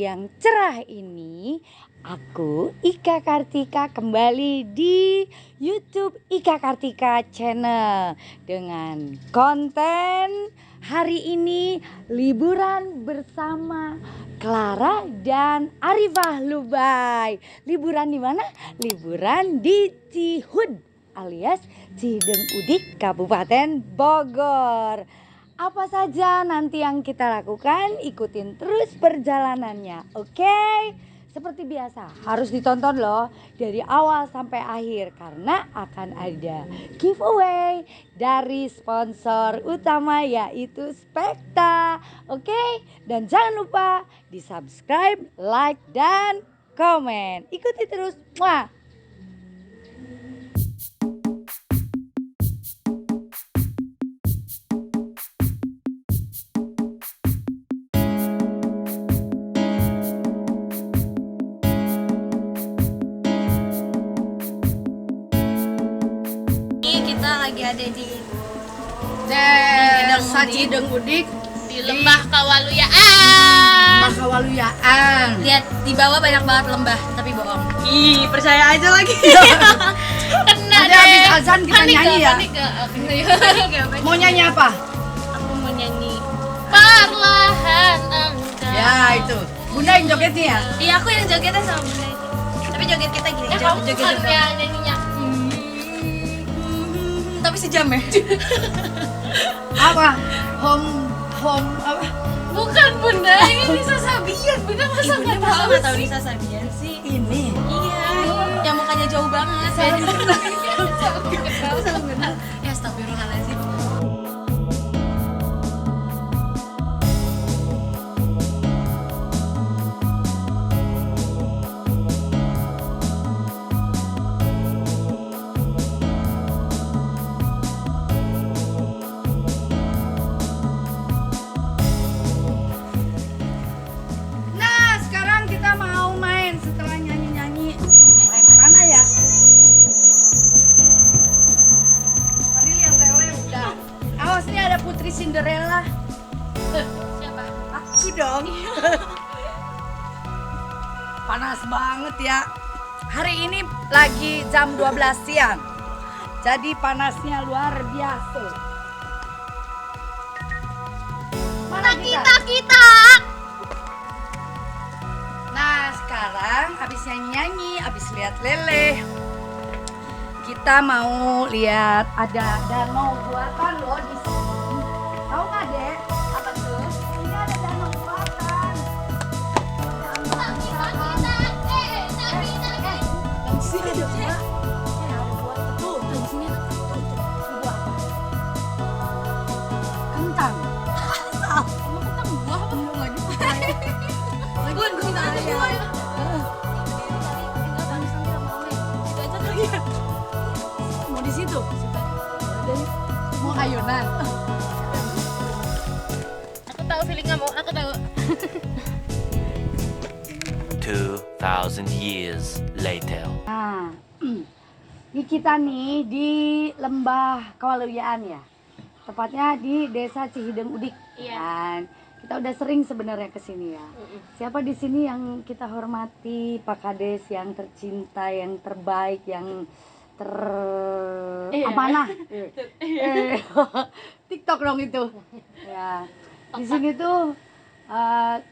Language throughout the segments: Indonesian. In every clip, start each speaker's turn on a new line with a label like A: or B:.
A: yang cerah ini, aku Ika Kartika kembali di YouTube Ika Kartika Channel dengan konten hari ini liburan bersama Clara dan Arifah Lubai. Liburan di mana? Liburan di Cihud alias Cideng Udik, Kabupaten Bogor. Apa saja nanti yang kita lakukan, ikutin terus perjalanannya, oke? Seperti biasa, harus ditonton loh dari awal sampai akhir karena akan ada giveaway dari sponsor utama yaitu Spekta, oke? Dan jangan lupa di subscribe, like, dan komen. Ikuti terus. Wah.
B: Kita lagi ada di
A: Desa Cideng Udik
B: di Lembah Kawaluyaan.
A: Kawaluyaan.
B: Lihat di bawah banyak banget lembah, tapi bohong.
C: Ih, percaya aja lagi.
B: Kena
A: Nanti habis azan kita nyanyi ya.
B: Panik gak?
A: Mau nyanyi apa?
B: Aku mau nyanyi Perlahan Engkau.
A: Ya itu. Bunda yang jogetnya ya?
B: Iya, aku yang jogetnya sama Bunda itu. Tapi joget kita gini. Kamu
C: joget
B: bukan
C: dong.
B: yang nyanyinya.
C: Tapi sejam ya?
A: Apa? Home apa?
B: Bukan Bunda, ini Nisa Sabian. Bunda masa
C: Ibunya
B: nggak
C: masa
B: tahu
C: nggak tahu
B: sih?
C: Nisa Sabian sih?
A: Ini.
B: Iya, yang mukanya jauh banget.
C: Aku salah benar. Ya, astagfirullahaladzim.
A: Nah, sekarang kita mau main setelah nyanyi-nyanyi. Main mana ya? Tadi lihat tele udah. Awas nih ada Putri Cinderella.
B: Siapa?
A: Aku dong. Panas banget ya. Hari ini lagi jam 12 siang. Jadi panasnya luar biasa. Mana kita? Nah, sekarang habis nyanyi, habis lihat lele. Kita mau lihat ada danau buatan loh di sini. Tahu nggak, Dek? Apa tuh? Ini ada danau buatan. Di sini ada dua. Ada buat tuh. Di sini ada tuh. Buah. Kentang.
B: Kamu kentang buah apa?
A: Enggak juga.
B: Bun, kita aja buah ya.
A: Mau di situ? Mau ayunan?
B: Aku tahu feeling kamu, aku tahu.
D: 2,000 years later.
A: Nah, ini kita nih di Lembah Kawaluyaan ya. Tepatnya di Desa Cihideng Udik.
B: Iya.
A: Dan kita udah sering sebenarnya ke sini ya. Siapa di sini yang kita hormati, Pak Kades yang tercinta, yang terbaik, yang amanah. TikTok dong itu. Ya. Di sini tuh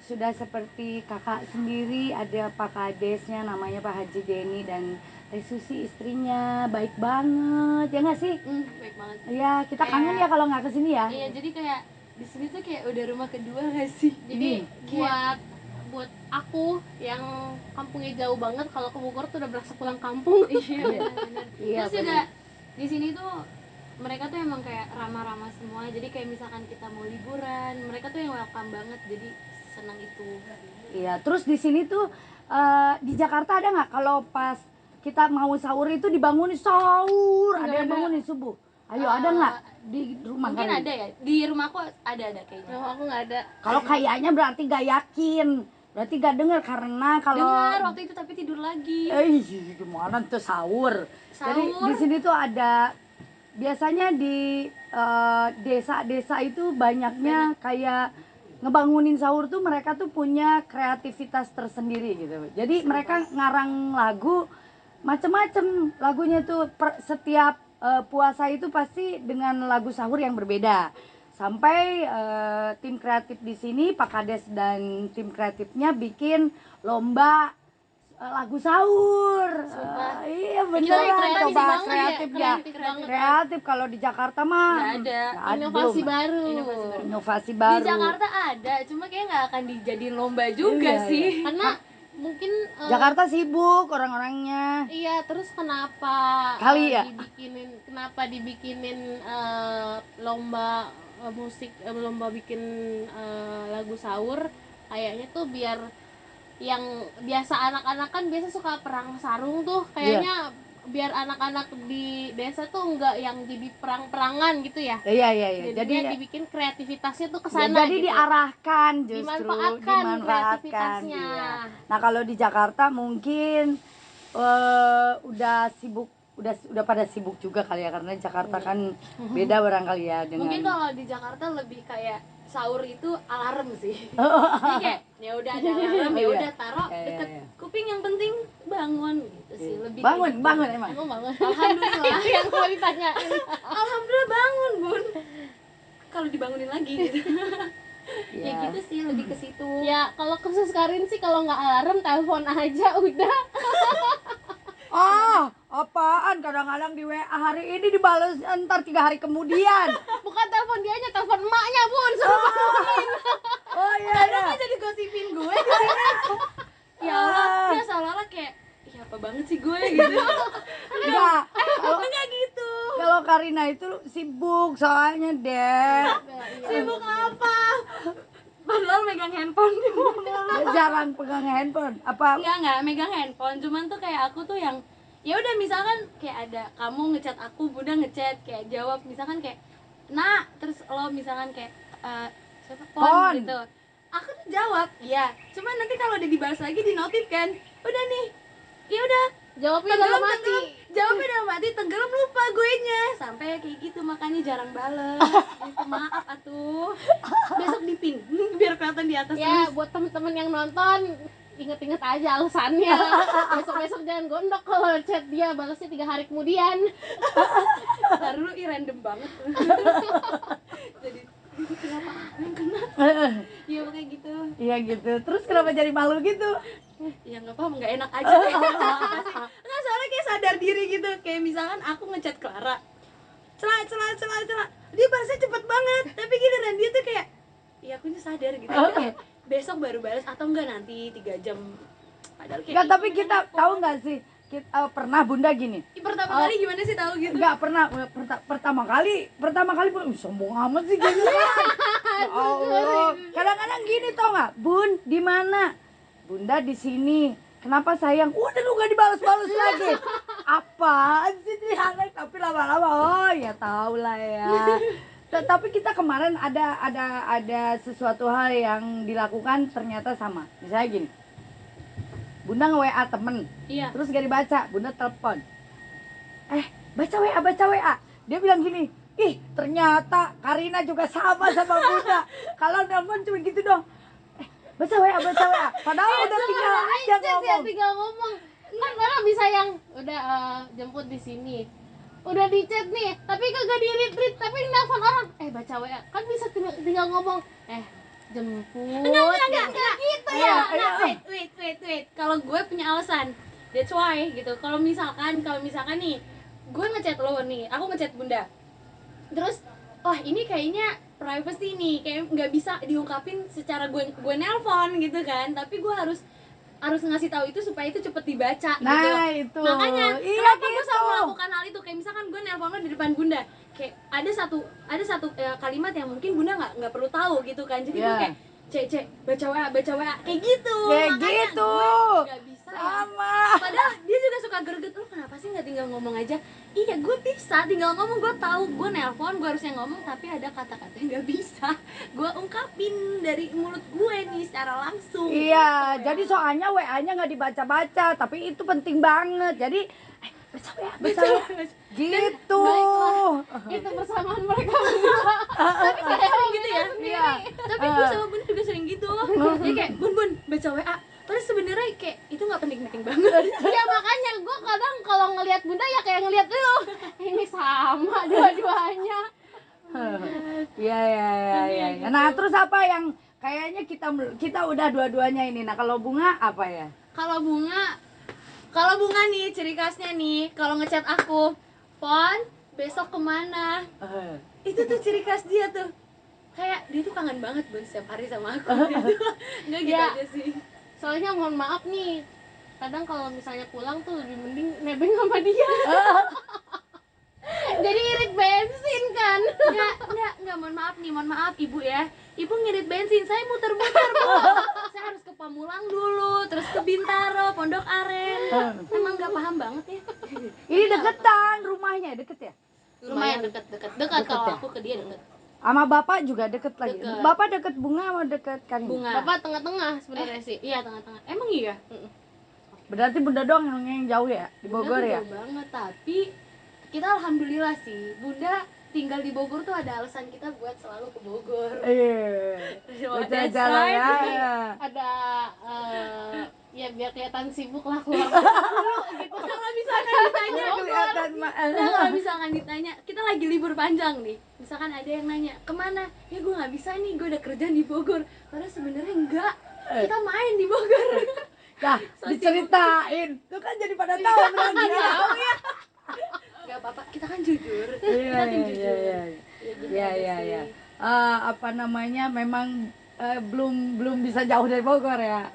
A: sudah seperti kakak sendiri, ada Pak Kadesnya namanya Pak Haji Deni dan Teh Susi istrinya, baik banget ya nggak sih?
B: Baik banget.
A: Ya kita kangen ya kalau nggak kesini ya.
E: Iya, jadi kayak di sini tuh kayak udah rumah kedua gak sih?
B: Jadi
E: Kayak-
B: buat aku yang kampungnya jauh banget, kalau ke Bogor tuh udah berasa pulang kampung.
E: Iya, benar-benar.
A: Iya,
E: Terus juga di sini tuh mereka tuh emang kayak ramah-ramah semua. Jadi kayak misalkan kita mau liburan, mereka tuh yang welcome banget. Jadi senang itu.
A: Iya, terus di sini tuh di Jakarta ada nggak kalau pas kita mau sahur itu dibangunin sahur, ada yang
E: ada.
A: bangunin subuh. Ayo, ada nggak di rumah
E: Mungkin
A: kalian?
E: ada ya. Di rumahku ada kayaknya.
B: Nah, aku nggak ada.
A: Kalau kayaknya berarti gak yakin, berarti gak dengar karena kalau
E: Dengar waktu itu tapi tidur lagi.
A: gimana tuh sahur. Jadi
E: Sahur.
A: di sini tuh ada biasanya di desa-desa itu banyaknya kayak ngebangunin sahur tuh mereka tuh punya kreativitas tersendiri gitu. Jadi mereka ngarang lagu macem-macem lagunya tuh setiap puasa itu pasti dengan lagu sahur yang berbeda. Sampai tim kreatif di sini Pak Kades dan tim kreatifnya bikin lomba lagu sahur. Iya beneran, coba kreatif ya. Kreatif kalau di Jakarta mah
C: Nggak ada.
B: Inovasi
A: belum.
B: baru.
A: Inovasi
C: Di
A: baru.
C: Jakarta ada, cuma kayaknya nggak akan dijadiin lomba juga
A: Iya,
C: sih.
B: Karena mungkin
A: Jakarta sibuk orang-orangnya.
B: iya, terus kenapa
A: Kali ya?
B: dibikinin lomba musik, lomba bikin lagu sahur, kayaknya tuh biar yang biasa anak-anak kan biasa suka perang sarung tuh, kayaknya biar anak-anak di desa tuh enggak yang jadi perang-perangan gitu ya.
A: Iya.
B: Jadinya
A: Jadi
B: dibikin kreativitasnya tuh ke
A: ya,
B: sana
A: jadi
B: gitu.
A: diarahkan justru
B: Dimanfaatkan kreativitasnya.
A: Iya. Nah kalau di Jakarta mungkin udah sibuk, udah pada sibuk juga kali ya, karena Jakarta kan beda barangkali ya dengan.
C: Mungkin kalau di Jakarta lebih kayak sahur itu alarm sih. Jadi kayak ya udah ada alarm, ya udah taruh
A: Iya,
C: deket
A: iya.
C: kuping, yang penting bangun gitu sih. Lebih
A: bangun
C: kayak gitu.
A: bangun emang.
B: Emang banget.
C: Alhamdulillah.
B: Itu yang mau ditanyain.
C: Alhamdulillah bangun, Bun. Kalau dibangunin lagi gitu. Ya
A: Iya.
C: gitu sih, lebih ke situ.
B: Ya kalau khusus Karin sih kalau nggak alarm telepon aja udah.
A: Apaan kadang-kadang di WA hari ini dibales ntar 3 hari kemudian.
B: Bukan telepon dianya, telepon emaknya Bun, suruh bangunin.
A: Oh iya.
C: Kadang jadi gosipin gue di sini. Ya Allah, dia seolah-olah kayak ya apa banget sih gue gitu.
A: Enggak.
C: Enggak gitu.
A: Kalau Karina itu sibuk soalnya deh.
C: Sibuk apa? Padahal megang handphone.
A: Dia jarang pegang handphone. Apa?
C: Enggak megang handphone, cuman tuh kayak aku tuh yang ya udah misalkan kayak ada kamu ngechat aku, Bunda ngechat kayak jawab misalkan kayak nak, terus lo misalkan kayak siapa
A: Pon.
C: pon gitu. Aku tuh jawab, iya. Cuman nanti kalau udah dibalas lagi di notif kan, udah nih. Ya udah,
B: Jawabnya dalam hati.
C: jawabnya dalam hati, tenggelam lupa gue nya. Sampai kayak gitu makanya jarang bales. Gitu, maaf atuh. Besok dipin biar kelihatan di atas
B: Ya
C: terus.
B: buat temen-temen yang nonton, inget-inget aja alasannya. Besok-besok jangan gondok kalau chat dia balasnya 3 hari kemudian.
C: Ntar dulu random banget. Jadi kenapa aku yang kena? Iya kayak gitu.
A: Iya gitu. Terus kenapa jadi malu gitu?
C: Ya nggak paham, nggak enak aja. Nggak, soalnya kayak sadar diri gitu. Kayak misalkan aku ngechat Clara, celah. Dia balasnya cepet banget. Tapi giliran dia tuh kayak, ya aku tuh sadar gitu. Tapi kayak besok baru balas atau enggak nanti 3 jam. Padahal kayak
A: Enggak, tapi kita tahu nggak sih? Kita pernah Bunda gini.
C: pertama kali gimana sih tahu gitu?
A: Enggak pernah pertama kali sombong amat sih gini kan. Ya Allah. Kadang-kadang gini tau nggak? Bun, di mana? Bunda di sini. Kenapa sayang? Udah lu gak dibalas-balas lagi. Apaan sih nih anak? Tapi lama-lama oh ya tau lah ya. Tapi kita kemarin ada sesuatu hal yang dilakukan ternyata sama. Misalnya gini. Bunda nge-WA temen,
C: Iya.
A: terus gak dibaca, Bunda telepon. Baca WA. Dia bilang gini, ih ternyata Karina juga sama Bunda. Kalau nelfon cuma gitu dong. Baca WA. Padahal udah tinggal aja ngomong.
B: Tinggal ngomong. Kan orang bisa yang udah jemput di sini. Udah di chat nih, tapi kagak di read, tapi nelfon orang. Baca WA. Kan bisa tinggal ngomong. Jemput.
C: Enggak gitu
A: Iya,
C: ya.
A: iya.
C: Nah, wait. Kalau gue punya alasan. That's why gitu. Kalau misalkan nih, gue ngechat lo nih, aku ngechat Bunda. Terus, wah ini kayaknya privacy nih, kayak nggak bisa diungkapin secara gue nelpon gitu kan. Tapi gue harus ngasih tahu itu supaya itu cepet dibaca
A: Nah,
C: gitu.
A: itu.
C: Makanya
A: Iya,
C: kenapa gue
A: gitu.
C: selalu melakukan hal itu? Kayak misalkan gue nelpon lo di depan Bunda, kayak ada satu kalimat yang mungkin Bunda nggak perlu tahu gitu kan. Jadi gue
A: Iya.
C: kayak cek baca WA kayak gitu.
A: Kayak
C: Makanya
A: gitu.
C: gue nggak bisa ya.
A: Sama.
C: Padahal dia juga suka greget, lu kenapa sih nggak tinggal ngomong aja? Iya gue bisa tinggal ngomong, gue tahu gue nelpon gue harusnya ngomong, tapi ada kata-kata yang nggak bisa gue ungkapin dari mulut gue nih secara langsung.
A: Iya, jadi soalnya WA-nya nggak dibaca-baca, tapi itu penting banget. Jadi Becawe. Gitu.
B: Itu persamaan mereka berdua.
C: Tapi kadang gitu ya.
A: Iya.
C: Tapi gue sama Bunda juga sering gitu. Jadi kayak bun baca WA. Terus sebenarnya kayak itu nggak penting-penting banget.
B: Ya makanya gue kadang kalau ngelihat Bunda ya kayak ngelihat lu. Ini sama dua-duanya.
A: Iya. Nah, terus apa yang kayaknya kita udah dua-duanya ini. Nah, kalau Bunga apa ya?
C: Kalau bunga nih ciri khasnya nih, kalau ngechat aku, Pon, besok kemana? Itu tuh ciri khas dia tuh. Kayak dia tuh kangen banget Bun setiap hari sama aku gitu. Nggak gitu
B: Ya.
C: aja sih.
B: Soalnya mohon maaf nih, kadang kalau misalnya pulang tuh lebih mending nebeng sama dia. Jadi irit bensin kan.
C: Enggak, mohon maaf Ibu ya. Ibu ngirit bensin, saya muter-muter, Bu. Saya harus ke Pamulang dulu, terus ke Bintaro, Pondok Aren. Emang nggak paham banget ya.
A: Ini deketan rumahnya, deket ya?
C: Lumayan dekat kalau
A: ya?
C: aku ke dia dekat.
A: Sama bapak juga deket lagi.
C: Deket.
A: Bapak deket Bunga sama deket Karin?
C: Bunga.
B: Bapak tengah-tengah sebenarnya sih.
C: Iya, tengah-tengah. Emang iya?
A: Berarti Bunda doang yang jauh ya? Di Bogor
C: Bunda
A: ya?
C: tuh jauh banget, tapi kita alhamdulillah sih. Bunda tinggal di Bogor tuh ada alasan kita buat selalu ke Bogor.
A: Iya.
C: That's
A: Jalan
C: right.
A: ya.
B: Ada ya biar kelihatan sibuk lah keluar.
C: Kalau misalkan ditanya,
A: Kelihatan
C: kalau misalkan ditanya, kita lagi libur panjang nih. Misalkan ada yang nanya, kemana? Ya gue nggak bisa nih, gue udah kerja di Bogor. Padahal sebenarnya enggak. Kita main di Bogor.
A: Nah, diceritain. Tuh kan jadi pada tahu berarti.
C: Gak apa-apa, kita kan jujur.
A: Iya,
C: Kita tim
A: iya,
C: jujur.
A: iya.
C: Ya, gitu
A: Iya,
C: aja
A: iya,
C: sih.
A: iya. Apa namanya? Memang belum bisa jauh dari Bogor ya.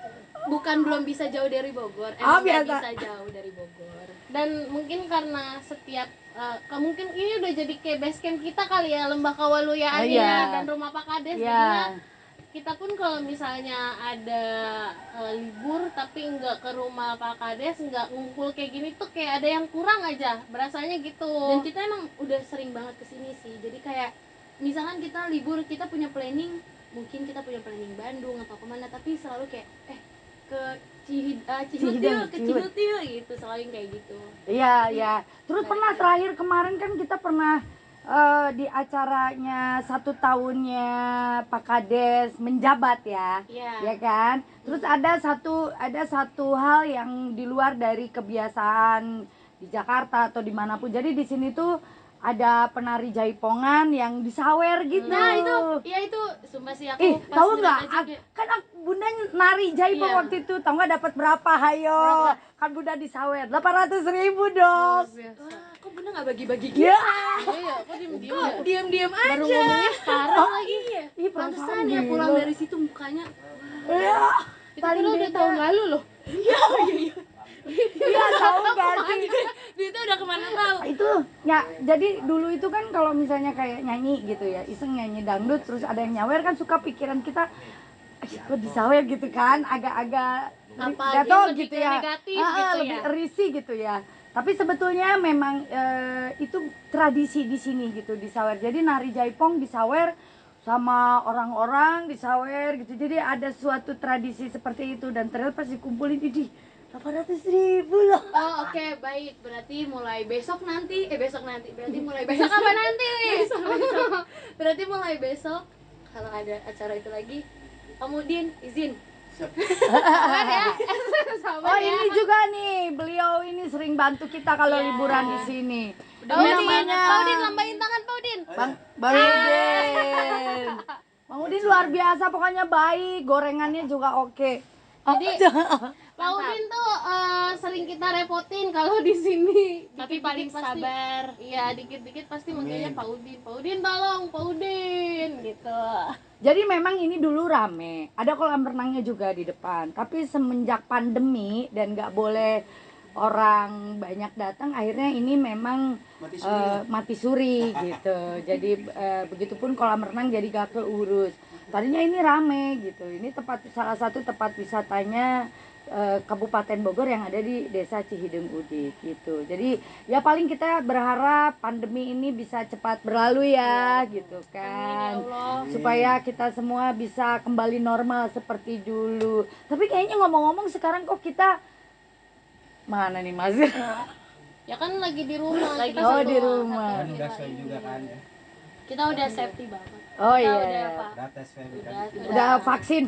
C: Bukan belum bisa jauh dari Bogor,
A: Ah,
C: emang nggak
A: biasa.
C: bisa jauh dari Bogor.
B: Dan mungkin karena setiap mungkin ini udah jadi kayak base camp kita kali ya, Lembah Kawaluyaan
A: Iya.
B: dan Rumah Pak Kades.
A: Iya.
B: Jadinya kita pun kalau misalnya ada libur tapi nggak ke rumah Pak Kades, nggak ngumpul kayak gini tuh kayak ada yang kurang aja, berasanya gitu.
C: Dan kita emang udah sering banget kesini sih. Jadi kayak misalkan kita libur, kita punya planning, mungkin kita punya planning Bandung atau kemana, tapi selalu kayak ke Cihut yuk, ke Cihut yuk gitu, selalu yang kayak gitu.
A: Iya, iya. Terus pernah terakhir kemarin kan kita pernah di acaranya 1 tahunnya Pak Kades menjabat ya.
C: Iya.
A: Ya kan? Terus ada satu hal yang di luar dari kebiasaan di Jakarta atau dimanapun. Jadi di sini tuh ada penari jaipongan yang disawer gitu.
C: Nah itu sumpah sih aku pas
A: tahu
C: ngeliat
A: nggak?
C: aja kayak,
A: Kan Bunda nari jaipong
C: Iya.
A: waktu itu. Tahu nggak dapat berapa? Hayo. Kan Bunda disawer 800.000 dong.
C: wah kok Bunda nggak bagi-bagi gitu?
A: Ya.
B: Iya, kok diem-diem
C: Kok
B: ya?
C: diam-diam
B: Baru
C: aja?
B: ngomongnya sekarang
C: Oh
B: lagi.
C: iya,
A: Ih,
C: pantesan
A: perasaan
C: ya pulang
A: gila.
C: dari situ mukanya.
A: Iya.
B: Itu kan udah tahun lalu loh.
A: Iya, tahu nggak sih?
C: Dia tuh udah kemana tahu?
A: Itu ya, jadi dulu itu kan kalau misalnya kayak nyanyi gitu ya, iseng nyanyi dangdut terus ada yang nyawer kan suka pikiran kita kok disawer gitu kan, agak-agak
C: Apa
A: nggak
C: aja
A: tahu
C: lebih
A: gitu
C: ke
A: ya,
C: negatif gitu
A: lebih
C: ya?
A: risih gitu ya. Tapi sebetulnya memang itu tradisi di sini gitu, disawer. Jadi nari jaipong disawer sama orang-orang disawer gitu. Jadi ada suatu tradisi seperti itu dan ternyata pas dikumpulin ini 800.000 loh.
C: Oh oke, baik. Berarti mulai besok nanti. Berarti mulai
B: Besok
C: besok.
B: apa nanti nih?
C: Besok. Berarti mulai besok kalau ada acara itu lagi, kamu Din izin.
B: Sabar ya. Sabar
A: Oh
B: ya.
A: ini juga nih, beliau ini sering bantu kita kalau
C: Ya.
A: liburan di sini.
C: Udah
A: Ini
C: biasa banget.
B: Pak Udin, lambain tangan Pak Udin.
A: Bang Udin. Bang Udin luar biasa, pokoknya baik, gorengannya juga oke.
B: Jadi Pak Udin tuh sering kita repotin kalau di sini.
C: Tapi
B: Dikit-dikit
C: paling
B: pasti-
C: sabar.
B: Iya, dikit-dikit pasti manggilnya Pak Udin. Pak Udin tolong, Pak Udin gitu.
A: Jadi memang ini dulu rame, ada kolam renangnya juga di depan. Tapi semenjak pandemi dan nggak boleh orang banyak datang, akhirnya ini memang mati suri gitu. Jadi begitupun kolam renang jadi gak keurus. Tadinya ini rame gitu. Ini salah satu tempat wisatanya Kabupaten Bogor yang ada di Desa Cihideng Udik gitu. Jadi ya paling kita berharap pandemi ini bisa cepat berlalu ya gitu kan.
B: Amin, ya Allah.
A: Supaya kita semua bisa kembali normal seperti dulu. Tapi kayaknya ngomong-ngomong sekarang kok kita mana nih Mas?
B: Ya kan lagi di rumah.
C: Lagi
B: kita
A: Oh,
B: satu-
A: di rumah.
B: satu
F: Kan udah
B: WA
F: swab
B: ini.
F: juga kan.
C: Kita udah safety banget.
A: Oh
C: Kita
A: iya.
C: udah apa?
F: Udah tes swab
C: Udah,
F: kan.
A: Udah
C: Ya,
A: vaksin.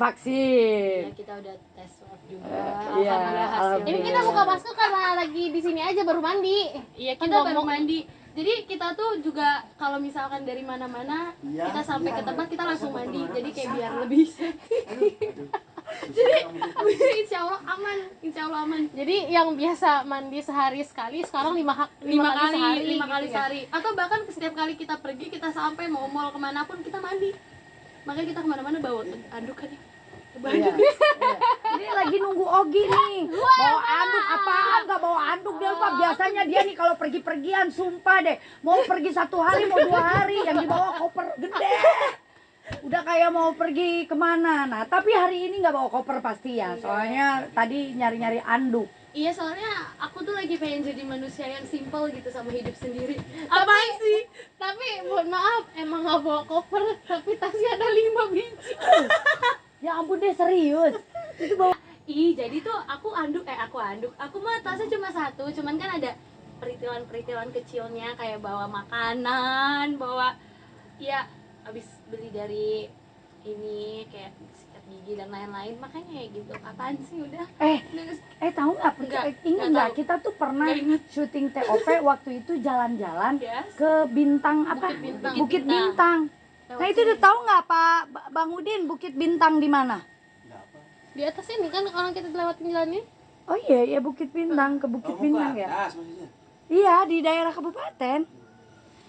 C: kita udah tes swab juga.
A: Iya,
C: Alhamdulillah hasilnya.
A: alhamdulillah.
B: Ini kita buka masker karena lagi di sini aja baru mandi.
C: Iya,
B: Kan
C: kita baru
B: ngomong-
C: mandi. Jadi kita tuh juga kalau misalkan dari mana-mana kita sampai ke tempat kita langsung mandi. Jadi kayak biar lebih jadi insya Allah aman, insya Allah aman.
B: Jadi yang biasa mandi sehari sekali sekarang lima kali
C: kali
B: gitu ya.
C: sehari. Atau bahkan setiap kali kita pergi, kita sampai mau mall kemanapun kita mandi. Makanya kita kemana-mana bawa anduk aja.
A: Iya, iya. Ini lagi nunggu Ogi nih. Bawa anduk apaan? Gak bawa anduk dia Pak. Biasanya dia nih kalau pergi-pergian sumpah deh. Mau pergi 1 hari mau 2 hari yang dibawa koper gede. Udah kayak mau pergi kemana. Nah tapi hari ini nggak bawa koper pasti ya. Soalnya tadi nyari-nyari anduk.
C: Iya, soalnya aku tuh lagi pengen jadi manusia yang simple gitu sama hidup sendiri. Apaan sih?
B: Tapi mohon maaf emang nggak bawa koper tapi tasnya ada 5 biji.
A: Ya ampun deh serius. Itu bawa.
C: Ih, jadi tuh aku mah tasnya cuma 1, cuman kan ada peritilan-peritilan kecilnya kayak bawa makanan, bawa ya abis beli dari ini kayak sikat gigi dan lain-lain, makanya ya gitu. Apaan sih udah?
A: Tahu nggak?
C: Enggak,
A: Ingat
C: enggak
A: nggak?
C: tahu.
A: Kita tuh pernah
C: Nggak ingat.
A: syuting TOP waktu itu jalan-jalan
C: Yes.
A: ke Bintang apa?
C: Bukit Bintang.
A: Bukit Bintang. Nah itu udah tahu nggak Pak Bang Udin Bukit Bintang di mana?
B: Di atas ini kan orang kita lewatin jalan ini.
A: Oh iya Bukit Bintang ke Bukit Bintang ya. Iya di daerah kabupaten.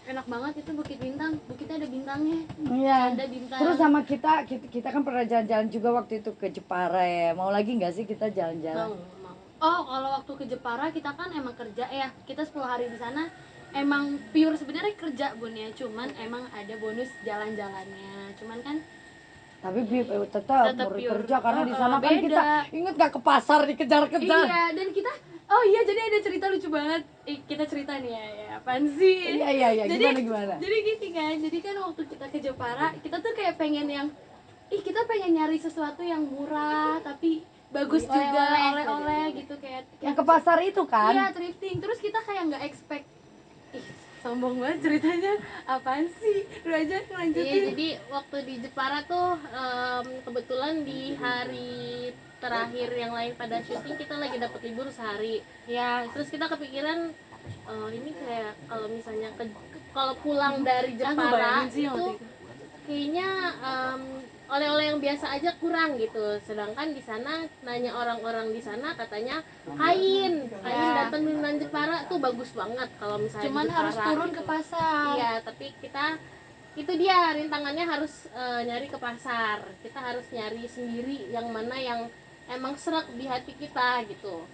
C: Enak banget itu Bukit Bintang. Bukitnya ada bintangnya.
A: Iya.
C: Ada bintang.
A: Terus sama kita kan pernah jalan-jalan juga waktu itu ke Jepara ya. Mau lagi nggak sih kita jalan-jalan?
C: mau. Oh, kalau waktu ke Jepara kita kan emang kerja ya. Kita 10 hari di sana emang pure sebenarnya kerja Bun ya. Cuman emang ada bonus jalan-jalannya. Cuman kan
A: Tapi tetap
C: Tetap
A: murid
C: pure.
A: kerja karena di sana kan
C: beda.
A: kita inget gak ke pasar dikejar-kejar.
C: iya, dan kita jadi ada cerita lucu banget. Kita cerita nih ya apaan sih?
A: Iya.
C: Jadi
A: Gimana?
C: Jadi gini kan. Jadi kan waktu kita ke Jepara, kita tuh kayak pengen yang kita pengen nyari sesuatu yang murah tapi bagus juga, oleh-oleh gitu kayak
A: Yang ke pasar itu kan?
C: Iya, thrifting. Terus kita kayak nggak expect. Sombong banget ceritanya. Apaan sih? Lu aja ngelanjutin.
B: Iya, jadi waktu di Jepara tuh kebetulan di hari terakhir yang lain pada syuting kita lagi dapat libur sehari. Ya, terus kita kepikiran ini kayak kalau misalnya kalau pulang dari Jepara
C: bayangin sih waktu
B: itu
C: itu.
B: kayaknya oleh-oleh yang biasa aja kurang gitu. Sedangkan di sana nanya orang-orang di sana katanya kain dan Jepara tuh bagus banget kalau misalnya
C: Cuman
B: di Jepara,
C: harus turun
B: gitu.
C: ke pasar.
B: Iya, tapi kita itu dia rintangannya harus nyari ke pasar. Kita harus nyari sendiri yang mana yang emang serak di hati kita gitu.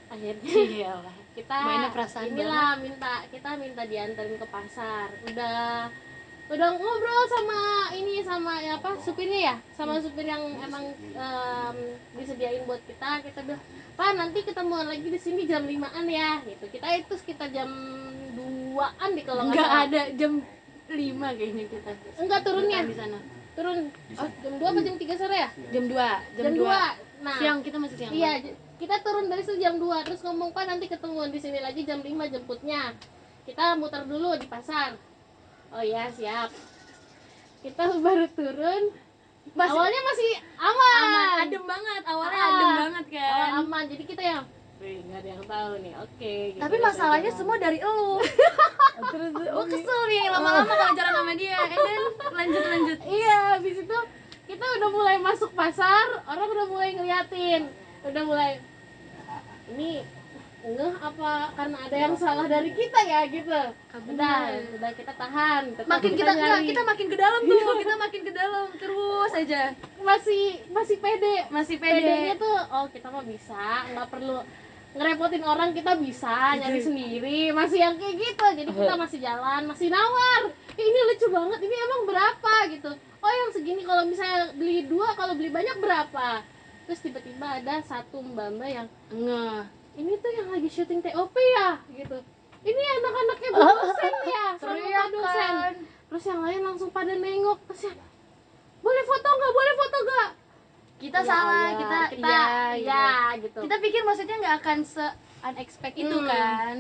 B: Akhirnya
C: Iyalah.
B: kita
C: Mainnya perasaan
B: inilah kita minta dianterin ke pasar. Udah ngobrol sama supirnya ya, sama supir yang emang disediain buat kita bilang, "Pak, nanti ketemuan lagi di sini jam 5-an ya." Gitu. Kita itu sekitar jam 2-an di kalau nggak
C: Nggak
B: salah.
C: ada jam 5 kayaknya kita.
B: Enggak turunnya.
C: Di sana.
B: Turun jam 2 apa jam 3 sore ya?
C: Jam 2.
B: Jam 2. Nah,
C: Siang, kita masih siang.
B: iya, kita turun dari situ jam 2 terus ngomong, "Pak, nanti ketemuan di sini lagi jam 5 jemputnya." Kita muter dulu di pasar. Oh ya, siap. Kita baru turun. Awalnya masih aman.
C: Adem banget. Awalnya adem banget kan.
B: Awal aman. Jadi kita yang nggak ada yang tahu nih. Oke. gitu.
C: Tapi masalahnya semua dari elu.
A: Terus
C: Gue kesel nih lama-lama kalau jalan sama dia. Lanjut.
B: Iya, habis itu kita udah mulai masuk pasar, orang udah mulai ngeliatin, udah mulai ini ngeh apa karena ada yang salah dari kita ya gitu. Udah kita tahan. tetap
C: Makin kita
B: nyari.
C: kita makin ke dalam tuh. Kita makin ke dalam terus aja.
B: masih pede.
C: Masih
B: Pedenya
C: pede.
B: tuh kita mah bisa, nggak perlu ngerepotin orang, kita bisa nyari sendiri, masih yang kayak gitu. Jadi kita masih jalan, masih nawar. Ini lucu banget, ini emang berapa gitu. Oh yang segini kalau misalnya beli 2, kalau beli banyak berapa. Terus tiba-tiba ada satu mbak-mbak yang ini tuh yang lagi syuting TOP ya gitu. Ini anak-anaknya Bu dosen ya, sama Pak dosen. Terus yang lain langsung pada nengok, terus ya, boleh foto nggak?
C: Kita
B: Ya
C: salah,
B: Allah,
C: kita
B: iya gitu.
C: Kita pikir maksudnya nggak akan se unexpected itu kan.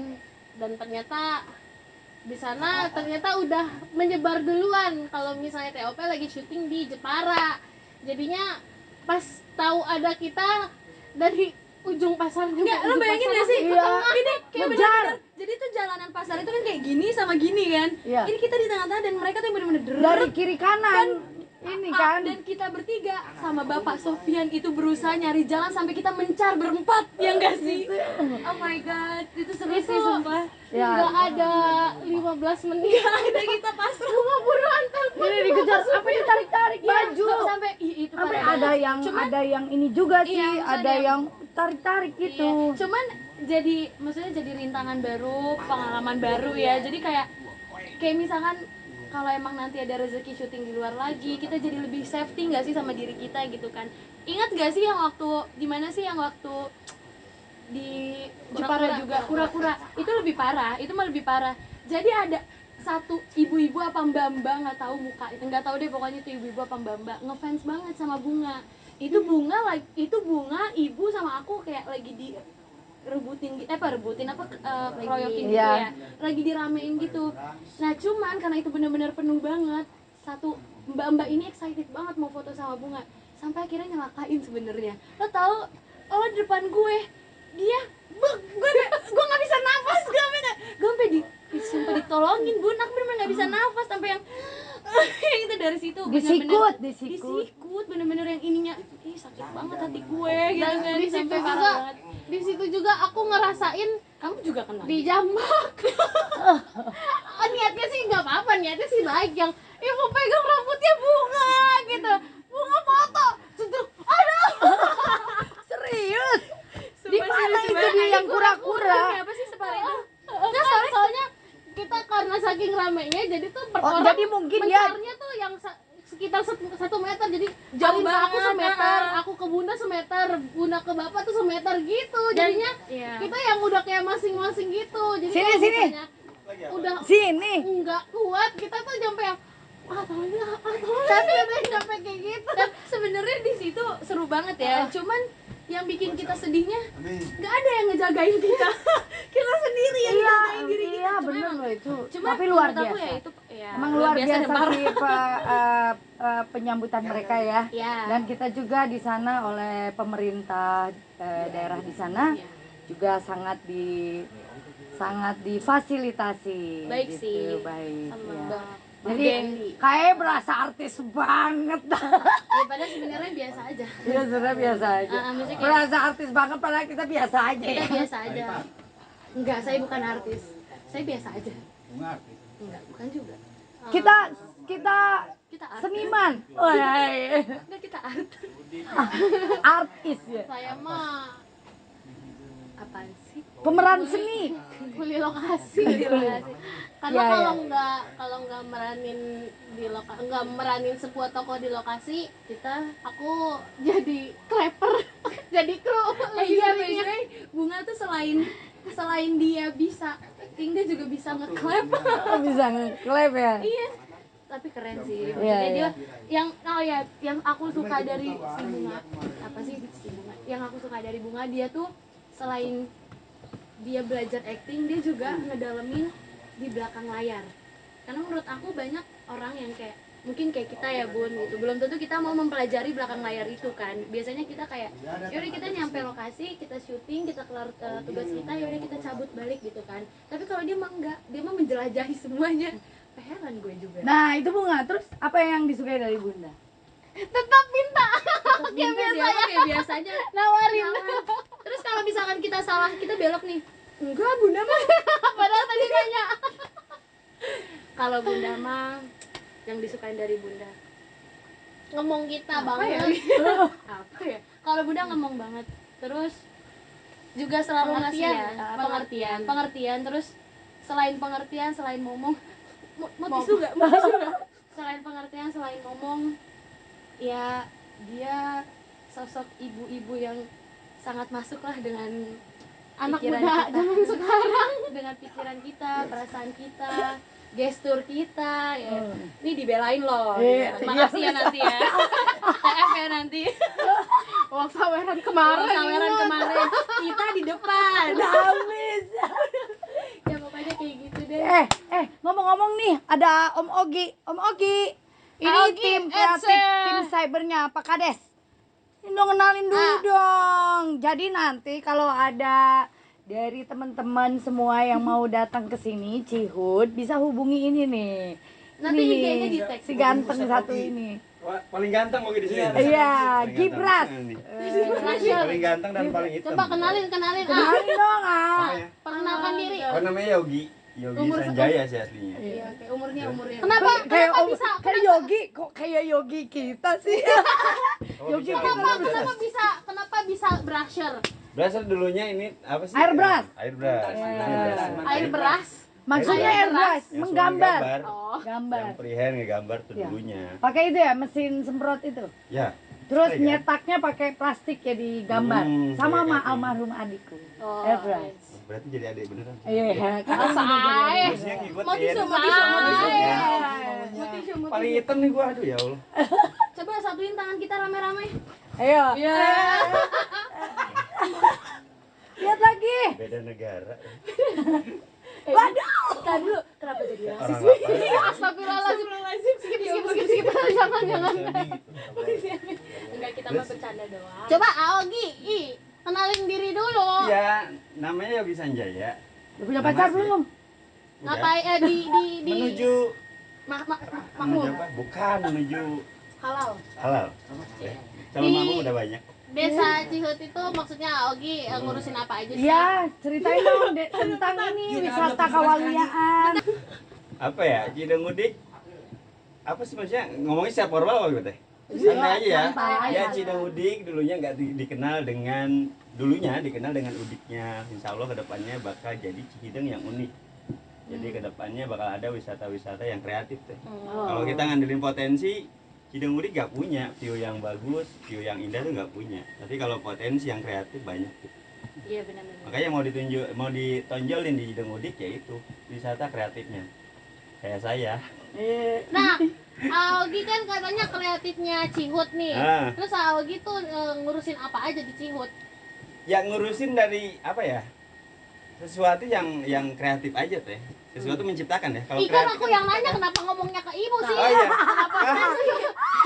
B: dan ternyata di sana ternyata udah menyebar duluan kalau misalnya TOP lagi syuting di Jepara. Jadinya pas tahu ada kita dari ujung pasar juga.
C: Enggak, lo bayangin gak sih?
A: Iya.
C: Gini, kayak
A: Ngejar.
C: bener-bener. Jadi tuh jalanan pasar itu kan kayak gini sama gini kan.
A: Iya.
C: Ini kita di tengah-tengah dan mereka tuh bener-bener
A: Dari kiri kanan ini kan.
C: Dan kita bertiga sama Bapak Sofian itu berusaha nyari jalan sampai kita mencar berempat, ya enggak sih? Oh my god, itu seru
B: Itu
C: sih sumpah.
A: Ya.
B: nggak ada 15 menit
C: Ada kita pasrah.
B: bunga buruan telepon
A: Ini dikejar sampai ditarik-tarik baju.
C: Sampai itu
A: Sampai
C: parah
A: ada
C: banget.
A: yang
C: Cuman-
A: ada yang ini juga
C: Iya,
A: sih,
C: maksudnya
A: ada
C: ada
A: yang tarik-tarik gitu.
C: Iya, cuman maksudnya jadi rintangan baru, pengalaman baru ya. Jadi kayak misalkan kalau emang nanti ada rezeki syuting di luar lagi, kita jadi lebih safety nggak sih sama diri kita gitu kan. Ingat gak sih yang waktu di mana sih yang waktu di Jepara juga kura-kura itu lebih parah, itu mah lebih parah. Jadi ada satu ibu-ibu apa mbak-mbak nggak tahu muka itu, nggak tahu deh pokoknya itu ibu-ibu apa mbak-mbak ngefans banget sama bunga. Itu bunga ibu sama aku kayak lagi di rebutin keroyokin gitu
A: Iya.
C: ya, lagi diramein gitu. Nah cuman karena itu benar-benar penuh banget, satu mbak-mbak ini excited banget mau foto sama bunga sampai akhirnya nyelakain sebenarnya. Lo tau, lo di depan gue dia gue nggak bisa nafas, gue sampai sumpah ditolongin bun, aku bener-bener nggak bisa nafas sampai yang yang itu dari situ disikut bener-bener yang ininya sakit banget hati gue gitu
B: dan
C: kan.
B: di situ
C: Sampai parah
B: juga
C: banget.
B: di situ juga aku ngerasain
C: Kamu juga kena
B: dijambak. Niatnya sih nggak apa-apa, niatnya sih baik, yang ibu pegang rambutnya bunga gitu, bunga foto tuh aduh.
A: Serius? Di
C: Sumpah sih,
A: mana
C: lucu
A: itu
C: banget.
A: dia yang kura-kura?
C: Apa sih separah itu?
B: Nggak, soalnya kita karena saking ramenya jadi tuh per
A: Oh,
B: orang
A: jadi mungkin dia
B: mencarnya tuh yang sekitar 1 meter, jadi
C: Jauh
B: paling ke aku
C: banget,
B: semeter,
C: ah.
B: aku ke bunda semeter, bunda ke bapak tuh semeter gitu. Jadinya
C: Iya.
B: kita yang udah kayak masing-masing gitu. Jadi
A: Sini,
B: kalau
A: sini.
B: misalnya udah
A: sini.
B: nggak kuat, kita tuh sampai yang tapi sampai kayak gitu.
C: Tapi sebenarnya di situ seru banget ya. Cuman yang bikin kita sedihnya nggak ada yang ngejagain kita. Kita sendiri yang ngejagain diri kita.
A: Iya,
C: Cuma
A: bener
C: emang-
A: loh itu.
C: cuma
A: Tapi luar
C: menurut aku
A: biasa.
C: ya itu ya,
A: Emang luar biasa
C: dan parah.
A: sih penyambutan mereka ya.
C: Ya.
A: Dan kita juga di sana oleh pemerintah daerah di sana juga sangat difasilitasi.
C: Baik
A: gitu.
C: sih.
A: Baik.
C: Sama
A: Ya.
C: Mbak
A: Jadi
C: Dendi.
A: kayak berasa artis banget.
C: Ya padahal sebenarnya biasa aja.
A: Ya sudah biasa aja.
C: Maksudnya kayak-
A: Berasa artis banget padahal kita biasa aja
C: Kita
A: ya.
C: biasa aja. Enggak, saya bukan artis. Saya biasa aja. Enggak, bukan juga.
A: Kita
C: Kita artis.
A: seniman. Oh, iya.
C: Enggak, kita artis.
A: Artis ya.
B: Saya mah
C: Apaan sih?
A: Pemeran seni.
B: kuli lokasi. Karena
A: Ya,
B: kalau nggak meranin sebuah toko di lokasi, aku jadi clapper, jadi kru.
C: Iya, by the way, Bunga tuh selain dia bisa acting, dia juga bisa nge-clap.
A: Bisa nge-clap ya.
C: Iya. Tapi keren sih.
A: Iya,
C: Maksudnya
A: iya.
C: dia yang aku suka dari si Bunga. Apa sih si Bunga? Yang aku suka dari Bunga, dia tuh selain dia belajar acting, dia juga ngedalemin di belakang layar. Karena menurut aku banyak orang yang kayak mungkin kayak kita ya Bun gitu, belum tentu kita mau mempelajari belakang layar itu kan. Biasanya kita kayak yaudah kita nyampe lokasi, kita syuting, kita kelar tugas kita, yaudah kita cabut balik gitu kan. Tapi kalau dia mah enggak, dia mah menjelajahi semuanya. Heran gue juga.
A: Nah, itu Bunga. Terus apa yang disukai dari Bunda?
B: Tetap minta
C: Dia mah kayak biasanya
B: nawarin.
C: Terus kalau misalkan kita salah, kita belok nih. Enggak, Bunda mah.
B: Padahal tadi nanya.
C: Kalau Bunda mah yang disukain dari Bunda.
B: Ngomong kita
C: Apa ya?
B: banget.
C: Apa ya? Kalau Bunda ngomong banget. Terus juga selalu ngasih
B: Pengertian.
C: ya, pengertian. Terus selain pengertian, selain ngomong, mau tisu nggak? Mau tisu nggak? Selain pengertian, selain ngomong, ya dia sosok ibu-ibu yang sangat masuk lah dengan
B: Anak
C: pikiran
B: muda
C: kita.
B: zaman sekarang.
C: Dengan pikiran kita, perasaan kita, gestur kita ya. Ini dibelain loh.
A: Iya,
C: Makasih ya nanti ya. TF ya nanti.
B: Uang saweran kemarin.
C: Saweran kemarin kita di depan.
A: Habis.
C: Ya pokoknya
A: Ngomong-ngomong nih, ada Om Ogi. Om Ogi, ini
B: Ogi,
A: tim kreatif, tim cybernya Pak Kades. Ini dong, kenalin dulu dong. Jadi nanti kalau ada dari teman-teman semua yang mau datang ke sini, Cihut, bisa hubungi ini nih.
E: Nanti
A: Ini
E: IG-nya
A: nih,
E: di tag.
A: si ganteng satu ini.
F: Wah, paling ganteng Ogi di sini.
A: Iya,
F: Paling
A: Gibras.
F: ganteng nih.
B: Brasher.
F: Paling ganteng dan paling hitam.
B: Coba kenalin
A: Kenalin dong,
F: Apa ya?
B: perkenalkan diri.
F: Oh, namanya Yogi. Yogi
E: Umur
F: Sanjaya sih aslinya.
E: Iya, kayak umurnya.
B: Kenapa
A: Kayak
B: kenapa
A: Om,
B: bisa
A: kayak Yogi, kok kayak Yogi kita sih?
F: Oh,
A: Yogi
F: bisa.
B: kenapa bisa brusher?
F: Brasher dulunya ini apa sih?
A: Airbrush.
F: Airbrush.
B: Air beras.
A: Maksudnya
F: Airbrush.
A: airbrush,
F: Yang suka
A: menggambar.
B: Oh.
A: Gambar.
F: Yang freehand ngegambar tuh
A: Ya.
F: dulunya.
A: Pakai itu ya, mesin semprot itu.
F: Ya.
A: Terus
F: Spray, kan?
A: nyetaknya pakai plastik ya digambar. Sama
F: kayak
A: sama
F: gitu.
A: almarhum adikku.
B: Oh,
A: Airbrush.
F: Berarti jadi adik beneran.
A: Iya, karena
B: Saya.
F: Terusnya ngikutin.
B: Mau tisu.
F: Paling hitam nih gua, aduh ya Allah.
E: Coba satuin tangan kita rame-rame.
A: Ayo. Lihat lagi.
F: Beda negara.
A: Waduh.
E: Tadi dulu, kenapa jadi
F: Orang lapar.
B: Astagfirullahaladzim. Skip. Jangan.
E: Enggak, kita mah bercanda doang.
B: Coba Aogi, kenalin diri dulu.
F: Ya, namanya Yogi Sanjaya.
A: Udah punya pacar belum?
F: Udah.
B: Ngapain di
F: Menuju
B: makmur.
F: apa? Bukan menuju
E: Halal.
F: halal. Calon makmum udah banyak.
B: Desa Cihut itu maksudnya Aogi ngurusin apa aja sih?
A: Iya, ceritain dong tentang ini wisata kawaliaan.
F: Apa ya? Cidemudik. Apa sih maksudnya? Ngomongnya secara formal apa gitu teh? Santai aja ya.
A: Santai.
F: Ya Cidemudik dulunya nggak dikenal dengan udiknya. Insya Allah kedepannya bakal jadi Cihideng yang unik. Jadi kedepannya bakal ada wisata-wisata yang kreatif teh. Kalau kita ngandelin potensi, Cideng Udik gak punya view yang bagus, view yang indah tuh gak punya. Tapi kalau potensi yang kreatif banyak tuh.
E: Iya, benar-benar.
F: Makanya mau ditonjolin di Cideng Udik yaitu wisata kreatifnya. Kayak saya.
B: Nah, Aogi kan katanya kreatifnya Cihut nih.
F: Ah.
B: Terus Aogi tuh ngurusin apa aja di Cihut?
F: Yang ngurusin dari apa ya? Sesuatu yang kreatif aja teh. Sesuatu menciptakan ya. Kalau
B: Kan
F: kreatif
B: aku yang nanya kenapa ngomongnya ke ibu sih?
F: Oh iya.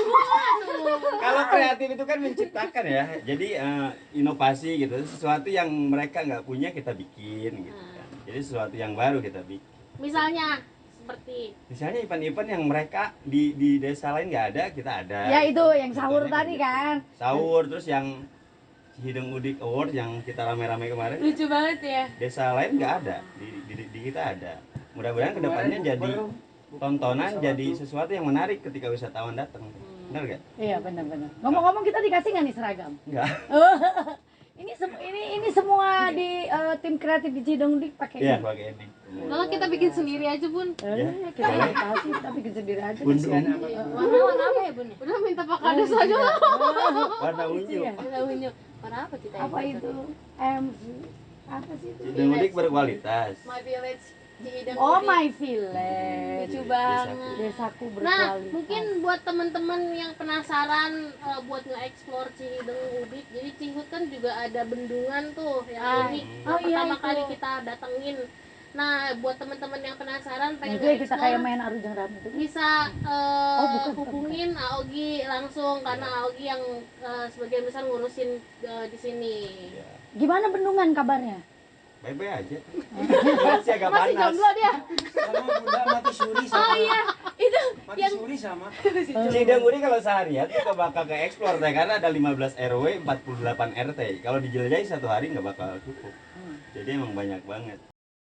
B: Waduh.
F: Kalau kreatif itu kan menciptakan ya. Jadi inovasi gitu. Sesuatu yang mereka nggak punya kita bikin gitu kan. Jadi sesuatu yang baru kita bikin.
B: Misalnya seperti
F: Misalnya event-event yang mereka di desa lain nggak ada, kita ada.
A: Ya itu yang sahur
F: Contohnya
A: tadi
F: kayak gitu.
A: kan.
F: Sahur, terus yang Cihideng Udik Award yang kita rame-rame kemarin.
E: Lucu banget ya.
F: Desa lain nggak ada, di kita ada. Mudah-mudahan kedepannya jadi tontonan, jadi sesuatu yang menarik ketika wisatawan datang. Benar nggak?
A: Iya benar-benar. Ngomong-ngomong kita dikasih nggak nih seragam?
F: Nggak.
A: Ini semua di tim kreatif di Cideng Dik pakai
F: Iya,
A: ini.
F: pakai ini.
B: kalau kita bikin sendiri aja Bun.
A: Kita nggak kasih, kita bikin sendiri aja.
F: Bundung.
E: Warna apa ya, Bun?
B: Udah minta Pak Kades aja.
F: Warna unyu.
A: Iya.
E: Kita unyu. Warna apa kita?
A: Apa itu? Apa sih itu?
F: Cihideng Udik berkualitas.
E: My Village Cihideng
A: Oh,
E: Udik.
A: my village.
E: Lucu banget.
A: Desaku
B: Nah,
A: berkualitas.
B: mungkin buat teman-teman yang penasaran buat nge-explore Cihideng Udik. Jadi Cihut kan juga ada bendungan tuh yang unik.
A: Oh, iya,
B: Pertama
A: itu.
B: kali kita datengin. Nah, buat teman-teman yang penasaran
A: Nah,
B: pengen
A: itu ya kita kayak
B: nge-explore,
A: main Arujang Rame itu.
B: bisa
A: bukan.
B: hubungin Aogi langsung karena Aogi yang sebagian besar ngurusin di sini.
A: Gimana bendungan kabarnya?
F: Baik-baik aja. Masih agak
B: Masih
F: panas.
B: jomblo dia.
G: Sama Bunda mati suri sama.
B: Oh iya, itu
G: Mati suri sama.
F: Cihideng Udik kalau seharian itu bakal ke explore teh karena ada 15 RW, 48 RT. Kalau dijelajahi satu hari nggak bakal cukup. Jadi emang banyak banget.